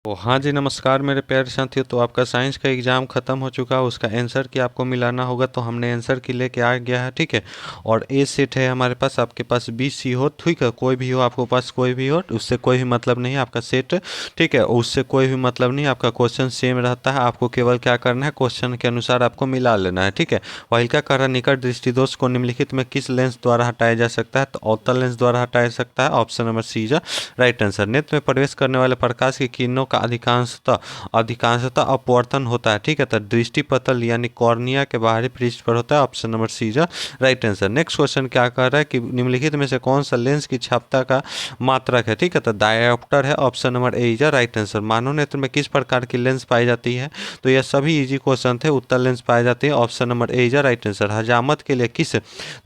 ओ हाँ जी, नमस्कार मेरे प्यारे साथियों। तो आपका साइंस का एग्ज़ाम ख़त्म हो चुका है, उसका आंसर की आपको मिलाना होगा। तो हमने आंसर की लेके आ गया है, ठीक है। और ए सेट है हमारे पास, आपके पास बी सी हो, ठीक है। कोई भी हो, आपके पास कोई भी हो, उससे कोई भी मतलब नहीं है आपका सेट, ठीक है। उससे कोई भी मतलब नहीं, आपका क्वेश्चन सेम रहता है। आपको केवल क्या करना है, क्वेश्चन के अनुसार आपको मिला लेना है, ठीक है। वाहिका करा निकट दृष्टिदोष को निम्नलिखित में किस लेंस द्वारा हटाया जा सकता है? तो अवतल लेंस द्वारा हटाया जा सकता है। Option number C is right answer. नेत्र में प्रवेश करने वाले प्रकाश की किरणों का अधिकांशतः अपवर्तन होता है, ठीक है। तो दृष्टि पतल यानी कॉर्निया के बाहरी पृष्ठ पर होता है। Option number C is right answer. Next question क्या कर रहा है कि निम्नलिखित में से कौन सा लेंस की क्षमता का मात्रक है, ठीक है। तो डायोप्टर है। Option number A is right answer. मानव नेत्र में किस प्रकार की लेंस पाई जाती है? तो यह सभी इजी क्वेश्चन थे। उत्तल लेंस पाई जाती है। Option number A is right answer. हजामत के लिए किस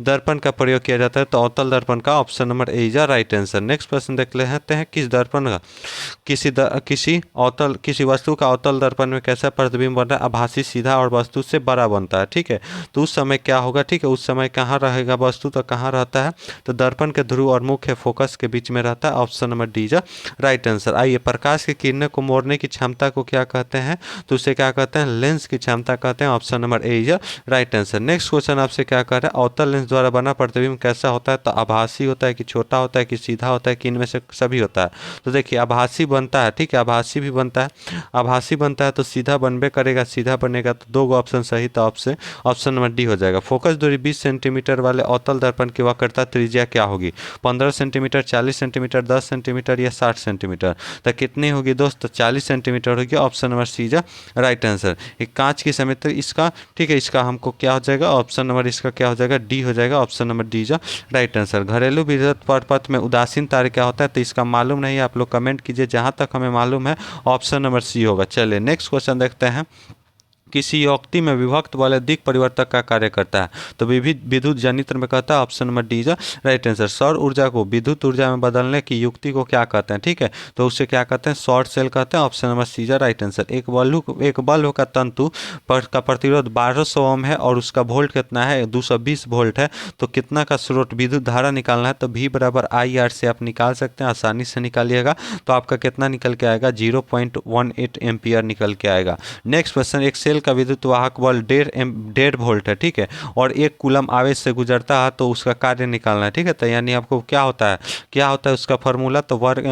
दर्पण का प्रयोग किया जाता है? तो अवतल दर्पण का। Option number A is right answer. Next प्रश्न देख लेते हैं, किस दर्पण का किसी वस्तु का अवतल दर्पण में कैसा प्रतिबिंब बनता है? आभासी, सीधा और वस्तु से बड़ा बनता है, ठीक है। तो उस समय क्या होगा, ठीक है, उस समय कहाँ रहेगा वस्तु? तो कहाँ रहता है? तो दर्पण के ध्रुव और मुख्य फोकस के बीच में रहता है। Option number D is right answer. आइए, प्रकाश की किरणें को मोड़ने की क्षमता को क्या कहते हैं? तो उसे क्या कहते हैं? लेंस की क्षमता कहते हैं। Option number A is right answer. Next question आपसे क्या कह रहा है? अवतल लेंस द्वारा बना प्रतिबिंब कैसा होता है? तो आभासी होता है कि छोटा होता है कि सीधा होता है कि इनमें से सभी होता है? तो देखिए, आभासी बनता है, ठीक है, आभासी भी बनता है। आभासी बनता है तो सीधा बनबे करेगा, सीधा बनेगा तो दो ऑप्शन सही, तो आपसे ऑप्शन नंबर डी हो जाएगा। फोकस दूरी 20 सेंटीमीटर वाले अवतल दर्पण की वक्रता त्रिज्या क्या होगी? 15 सेंटीमीटर, 40 सेंटीमीटर, 10 सेंटीमीटर या 60 सेंटीमीटर? तो कितनी होगी दोस्त? तो 40 सेंटीमीटर होगी। Option number C is right answer. एक कांच की समेत इसका, ठीक है, इसका हमको क्या हो जाएगा? ऑप्शन नंबर इसका क्या हो जाएगा? डी हो जाएगा। Option number D is right answer. घरेलू विद्युत पथ में उदासीन तार क्या होता है? तो इसका मालूम नहीं है, आप लोग कमेंट कीजिए। जहां तक हमें मालूम है ऑप्शन नंबर सी होगा। चलिए नेक्स्ट क्वेश्चन देखते हैं। किसी युक्ति में विभक्त वाले दिक परिवर्तक का कार्य करता है? तो विविध विद्युत जनित्र में कहता है। Option number D is right answer. सौर ऊर्जा को विद्युत ऊर्जा में बदलने की युक्ति को क्या कहते हैं, ठीक है। तो उससे क्या कहते हैं? शॉर्ट सेल कहते हैं। Option number C is right answer. एक बल्ब का तंतु पर का प्रतिरोध 1200 ओम है और उसका वोल्ट कितना है? 220 वोल्ट है। तो कितना का स्रोत विद्युत धारा निकालना है? तो V बराबर आई आर से आप निकाल सकते हैं, आसानी से निकालिएगा। तो आपका कितना निकल के आएगा? 0.18 एम्पियर निकल के आएगा। नेक्स्ट क्वेश्चन, एक सेल का विद्युत वाहक बल 1.5 वोल्ट है, ठीक है, और 1 कूलम आवेश से गुजरता है, तो उसका कार्य निकालना है, ठीक है। तो यानी आपको क्या होता है, क्या होता है उसका फॉर्मूला? तो वर्ग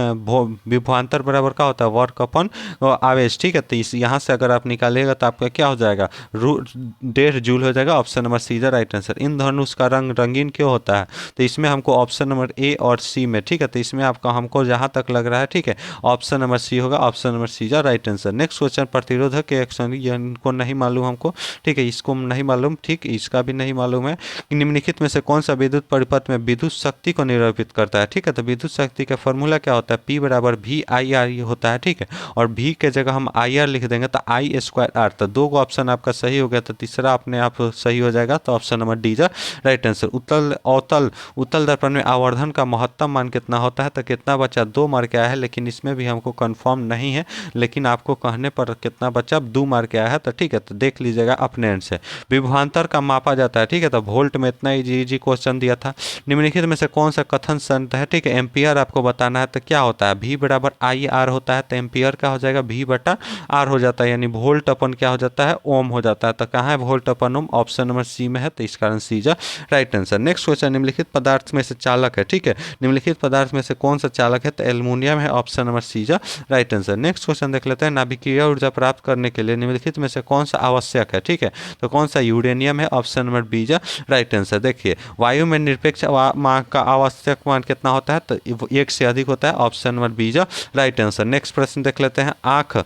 विभवांतर बराबर क्या होता है? वर्क अपन आवेश, ठीक है। तो इस यहाँ से अगर आप निकालिएगा तो आपका क्या हो जाएगा? 1.5 जूल हो जाएगा। Option number C is right answer. इन धनुष का रंग रंगीन क्यों होता है? तो इसमें हमको ऑप्शन नंबर ए और सी में, ठीक है, तो इसमें आपका हमको जहाँ तक लग रहा है, ठीक है, ऑप्शन नंबर सी होगा। Option number C is right answer. Next question, प्रतिरोधक के एक्शन, इनको नहीं मालूम हमको, ठीक है, इसको नहीं मालूम, ठीक, इसका भी नहीं मालूम है। निम्नलिखित में से कौन सा विद्युत परिपथ में विद्युत शक्ति को निरूपित करता है, ठीक है। तो विद्युत शक्ति का फॉर्मूला क्या होता है? P बराबर वी आई आर होता है, ठीक है। और V के जगह हम आई आर लिख देंगे तो आई स्क्वायर आर। तो दो ऑप्शन आपका सही हो गया, तो तीसरा अपने आप सही हो जाएगा। तो option number D is right answer. उत्तल दर्पण में आवर्धन का महत्तम मान कितना होता है? तो कितना बचा? 2 मार्क के आया है, लेकिन इसमें भी हमको कंफर्म नहीं है, लेकिन आपको कहने पर कितना बचा? 2 मार्क के आया है, तो ठीक है, तो देख लीजिएगा अपने एंड से। विभवांतर का मापा जाता है, ठीक है, तो वोल्ट में इतना इजी क्वेश्चन दिया था। निम्नलिखित में से कौन सा कथन संत है, ठीक है, एम्पियर आपको बताना है। तो क्या होता है? V बराबर आई आर होता है, तो एम्पियर का हो जाएगा V बटा आर हो जाता है, यानी वोल्ट अपन क्या हो जाता है? ओम हो जाता है। तो कहाँ है volt upon ohm? Option number C में है, तो इस कारण C is right answer. Next question, निम्नलिखित पदार्थ में से चालक है, ठीक है, निम्नलिखित पदार्थ में से कौन सा चालक है? तो एल्युमिनियम है। Option number C is right answer. Next question देख लेते हैं, नाभिकीय ऊर्जा प्राप्त करने के लिए निम्नलिखित में से कौन सा आवश्यक है, ठीक है। तो कौन सा? यूरेनियम है। Option number B is right answer. देखिए, वायु में निरपेक्ष मान का आवश्यक मान कितना होता है? तो 1 से अधिक होता है। Option number B is right answer. Next प्रश्न देख लेते हैं, आँख,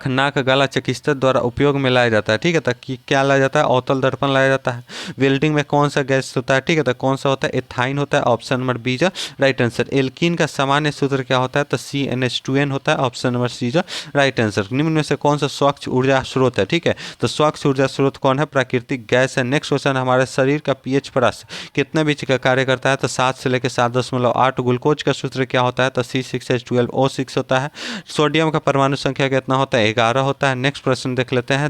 नाक, गला चिकित्सक द्वारा उपयोग में लाया जाता है, ठीक है। तो क्या लाया जाता है? अवतल दर्पण लाया जाता है। वेल्डिंग में कौन सा गैस होता है, ठीक है, तो कौन सा होता है? एथाइन होता है। Option number B is right answer. Alkene का सामान्य सूत्र क्या होता है? तो CnH2n होता है। Option number C is right answer. निम्न में से कौन सा स्वच्छ ऊर्जा स्रोत है, ठीक है, तो स्वच्छ ऊर्जा स्रोत कौन है? प्राकृतिक गैस है। नेक्स्ट क्वेश्चन, हमारे शरीर का pH प्लस कितने बीच का कार्य करता है? तो 7 से लेकर 7.8। ग्लूकोज का सूत्र क्या होता है? तो C6H12O6 होता है। सोडियम का परमाणु संख्या कितना होता है 11 होता है। नेक्स्ट प्रश्न देख लेते हैं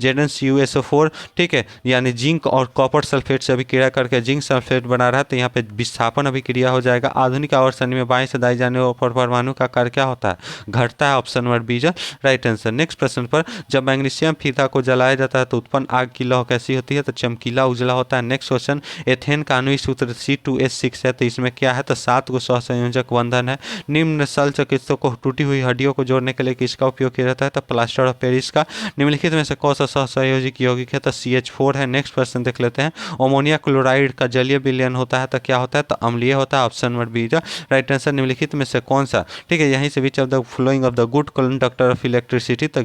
ZnCuSO4, ठीक है, यानी जिंक और कॉपर सल्फेट से अभिक्रिया करके जिंक सल्फेट बना रहा है, तो यहाँ पे विस्थापन अभिक्रिया हो जाएगा। आधुनिक आवर्त सारणी में बाएं से दाएं जाने पर परमाणु का कार्य क्या होता है, घटता है। ऑप्शन नंबर बी जो राइट आंसर। नेक्स्ट प्रश्न पर, जब मैग्नीशियम फीता को जलाया जाता है तो उत्पन्न आग की लौ कैसी होती है, तो चमकीला उजला होता है। नेक्स्ट क्वेश्चन, एथेन का आण्विक सूत्र C2H6 है, तो इसमें क्या है, तो 7 को सहसंयोजक बंधन है। निम्न शल्य चिकित्सकों को टूटी हुई हड्डियों को जोड़ने के लिए किसका उपयोग किया जाता है, तो प्लास्टर ऑफ पेरिस का। निम्नलिखित में से कौन सा सहसंयोजक यौगिक है, तो CH4 है। नेक्स्ट प्रश्न देख लेते हैं, अमोनिया क्लोराइड का जलीय विलयन होता है तो क्या होता है, तो अम्लीय होता है। ऑप्शन नंबर बी जो राइट आंसर। निम्नलिखित में से कौन सा, ठीक है, यहीं से which of the flowing of the good conductor of electricity, तो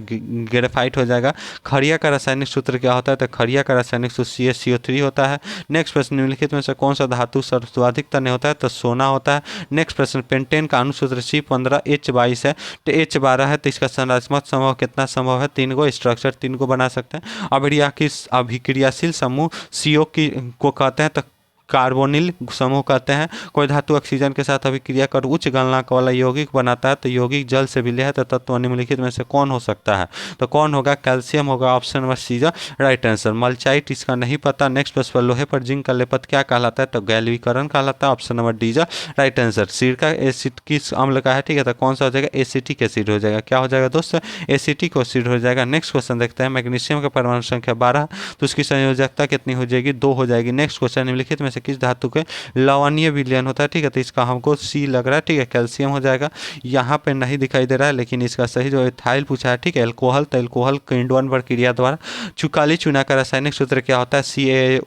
ग्रेफाइट हो जाएगा। खड़िया का रासायनिक सूत्र क्या होता है, तो खड़िया का रासायनिक सूत्र CaCO3 होता है। नेक्स्ट प्रश्न, निम्नलिखित में से कौन सा धातु सर्वाधिक तन्य होता है, तो सोना होता है। नेक्स्ट प्रश्न, पेंटेन का अणुसूत्र C15H22 है, तो H12 है, तो इसका संरचनात्मक संभव कितना संभव है, 3 गो स्ट्रक्चर 3 को बना सकते हैं। अभिक्रियाशील समूह CO को कहते हैं, तो कार्बोनिल समूह कहते हैं। कोई धातु ऑक्सीजन के साथ अभिक्रिया कर उच्च गलनांक वाला यौगिक बनाता है, तो यौगिक जल से विलय है, तो तत्व निम्नलिखित में से कौन हो सकता है, तो कौन होगा, कैल्शियम होगा। Option number C right answer. Malachite इसका नहीं पता। नेक्स्ट प्रश्न, लोहे पर जिंक का लेपत क्या कहलाता है, तो गैल्वीकरण कहलाता है। Option number D right answer. सिरका एसिड किस अम्ल का है, ठीक है, तो कौन सा हो जाएगा, एसिटिक एसिड हो जाएगा। क्या हो जाएगा दोस्त, एसिटिक एसिड हो जाएगा। नेक्स्ट क्वेश्चन देखते हैं, मैग्नीशियम का परमाणु संख्या 12, तो उसकी संयोजकता कितनी हो जाएगी, 2 हो जाएगी। नेक्स्ट क्वेश्चन, निम्नलिखित में से किस धातु के लवणीय विलयन होता है, ठीक है, तो इसका हमको सी लग रहा है, ठीक है, कैल्शियम हो जाएगा। यहाँ पे नहीं दिखाई दे रहा है, लेकिन इसका सही जो एथाइल पूछा है, ठीक है, एल्कोहल, तो एल्कोहल किण्वन प्रक्रिया द्वारा। काली चूना का रासायनिक सूत्र क्या होता है,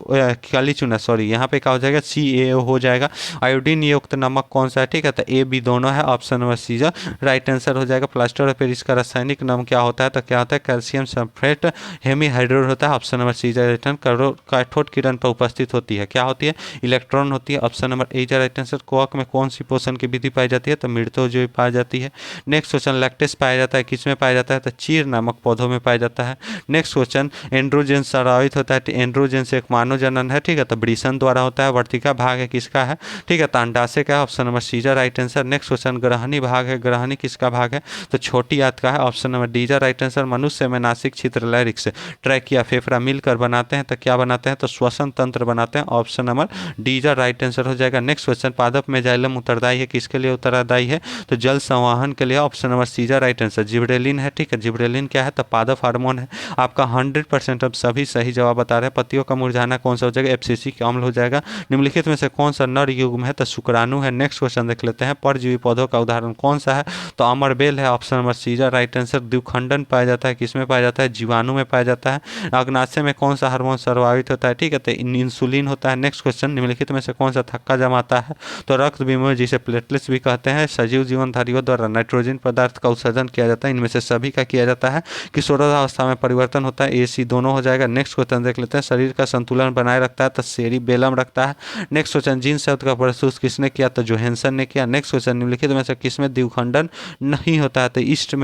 काली चूना, सॉरी, यहाँ पे क्या हो जाएगा, CaO हो जाएगा। आयोडीन युक्त नमक कौन सा है, ठीक है, तो A B दोनों है। Option number C right answer हो जाएगा। प्लास्टर ऑफ पेरिस का रासायनिक नाम क्या होता है, तो क्या होता है, कैल्शियम सल्फेट हेमीहाइड्रोड होता है। Option number C return cathode किरण पर उपस्थित होती है, क्या होती है, इलेक्ट्रॉन होती है। ऑप्शन नंबर ए राइट आंसर। क्वार्क में कौन सी पोषण की विधि पाई जाती है, तो मृतोजोई पाई जाती है। नेक्स्ट क्वेश्चन, लैक्टेस पाया जाता है किसमें पाया जाता है, तो चीर नामक पौधों में पाया जाता है। नेक्स्ट क्वेश्चन, एंड्रोजन स्रावित होता है, तो एंड्रोजन से एक मानव जनन है, ठीक है, तो वृषण द्वारा होता है। वर्तिका भाग है किसका है, ठीक है, तो अंडाशय का है। Option number C right answer. Next question, ग्रहणी भाग है, ग्रहणी किसका भाग है, तो छोटी आंत का है। Option number D right answer. मनुष्य में नासिक छिद्र लैरिक्स ट्रैकिया फेफड़ा मिलकर बनाते हैं, तो क्या बनाते हैं, तो श्वसन तंत्र बनाते हैं। Option number D right answer हो जाएगा। नेक्स्ट क्वेश्चन, पादप में जाइलम उत्तरदायी है किसके लिए उत्तरदायी है, तो जल संवाहन के लिए। Option number C right answer. Gibberellin है, ठीक है, जिब्रेलिन क्या है, तो पादप हार्मोन है। आपका 100% अब सभी सही जवाब बता रहे हैं। पत्तियों का मुरझाना कौन सा हो जाएगा, FCC अम्ल हो जाएगा। निम्नलिखित में से कौन सा नर युग्म है, तो शुक्राणु है। नेक्स्ट क्वेश्चन देख लेते हैं, परजीवी पौधों का उदाहरण कौन सा है, तो अमरबेल है। Option number C right answer. द्विखंडन पाया जाता है किसमें पाया जाता है, जीवाणु में पाया जाता है। अग्नाशय में कौन सा हार्मोन सर्वावित होता है, ठीक है, तो इंसुलिन होता है। नेक्स्ट क्वेश्चन, निम्नलिखित में से कौन सा थक्का जमाता है, तो रक्त विमोचन जिसे प्लेटलेट्स भी कहते हैं। सजीव जीवनधारियों द्वारा नाइट्रोजन पदार्थ का उत्सर्जन किया जाता है, इनमें से सभी का किया जाता है। किशोरावस्था में परिवर्तन होता है, AC दोनों हो जाएगा। नेक्स्ट क्वेश्चन देख लेते हैं, शरीर का संतुलन बनाए रखता है, तो सेरिबेलम रखता है। नेक्स्ट क्वेश्चन, जीन शब्द का प्रस्तुत किसने किया, तो जोहेंसन ने किया। नेक्स्ट क्वेश्चन, निम्नलिखित में से किसमें द्विखंडन नहीं होता है, तो ईस्ट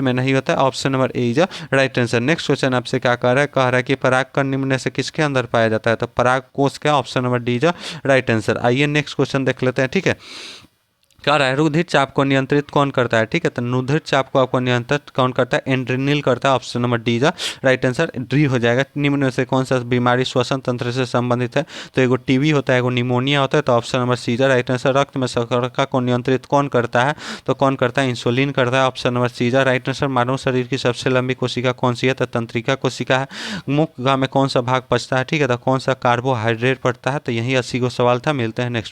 में नहीं होता है। Option number A is right answer. Next question आपसे क्या कह रहा है, कह रहा है कि परागकण निम्न में से किसके अंदर पाया जाता है, तो पराग कोष का। Option number D is right answer. आइए नेक्स्ट क्वेश्चन देख लेते हैं, ठीक है, क्या रहा है, रुधिर चाप को नियंत्रित कौन करता है, ठीक है, तो रुधिर चाप को आपको नियंत्रित कौन करता है, एड्रेनल करता है। Option number D right answer, D हो जाएगा। निम्न में से कौन सा बीमारी श्वसन तंत्र से संबंधित है, तो एगो TB होता है, एगो निमोनिया होता है, तो option number C right answer. रक्त में शर्करा को नियंत्रित कौन करता है, तो कौन करता है, इंसुलिन करता है। Option number C right answer. मानव शरीर की सबसे लंबी कोशिका कौन सी है, तो तंत्रिका कोशिका है। मुख में कौन सा भाग पचता है, ठीक है, तो कौन सा कार्बोहाइड्रेट पड़ता है, तो यही 80 गो सवाल था। मिलते हैं नेक्स्ट।